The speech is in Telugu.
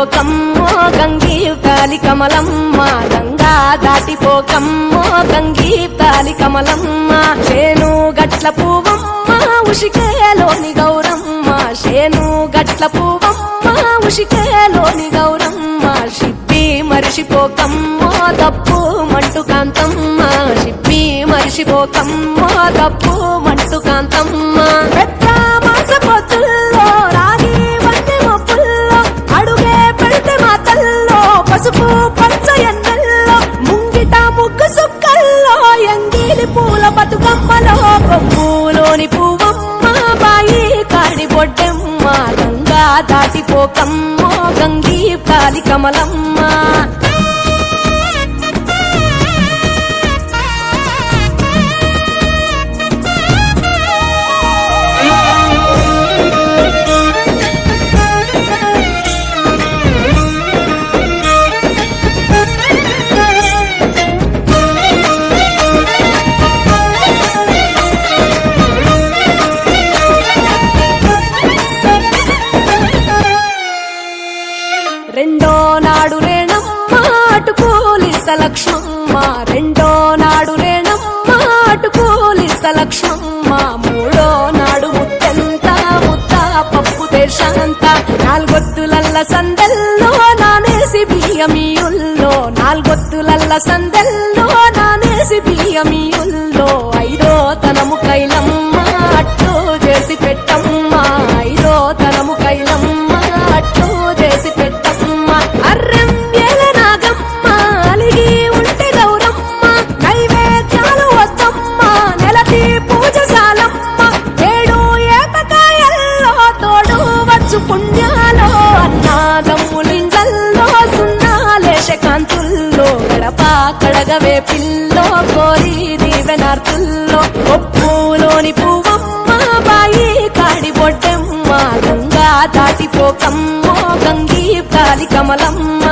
దాటిపోకమ్మో గంగీ తాలి కమలమ్మ గంగా దాటిపోకమ్మో గంగీ తాలి కమలమ్మ చేను గట్ల పువ్వమ్మ ఉషికేలోని గౌరమ్మ చేను గట్ల పువ్వమ్మ ఉషికేలోని గౌరమ్మ షిప్పి మరిషిపోకమ్మో తప్పు మంటు కాంతమ్మ షిప్పి మరిషిపోకమ్మో తప్పు మంటు కాంతమ్మ పెద్ద మాస పొత్తుల్లో రాగి వంటి మొప్పుల్లో అడుగే పెడితే మా తల్లో పసుపు పచ్చ ఎన్నెల్లో ముంగిట ముగ్గు సుక్కల్లో ఎంగిలి పూల బతుకమ్మలో కొమ్ములోని పువ్వమ్మ బాయి కాడి బొడ్డెమ్మ గంగా దాటిపోకమ్మో గంగీ తాలి కమలమ్మ రెండో నాడు రేణమ్మ అటుకూలిస్త లక్ష్మమ్మ రెండో నాడు రేణమ్మ అటుకూలిస్త లక్ష్మమ్మ మూడో నాడు ముత్తెంత ముద్ద పప్పు దేశంత నాలుగొత్తులల్ల సందెల్లో నానేసి బియ్యమియుల్లో నాలుగొత్తులల్ల సందెల్లో నానేసి బియ్యమియుల్లో ఐదో తనము కైలమ్మ అట్టు చేసి పెట్టమ్మ ఐదో తనము కైలమ్మ అట్టు చేసి పెట్టమ్మ అర్రం ఏల నాగమ్మ అలిగి ఉంటే గౌరమ్మ నైవేద్యాలు వద్దమ్మ నెలతి పూజశాలమ్మ ఏడు ఏపకాయల్లో తోడు వచ్చు పుణ్యాలో అన్నాదమ్ములింగల్లో సున్నాలేశ కాంతుల్లో గడప కడగవే పిల్లో కోరి దీవెనార్తుల్లో ఒప్పులోని పువ్వమ్మ బాయి కాడి బొడ్డెమ్మ గంగా దాటిపోకమ్మో గంగీ తాలి కమలమ్మ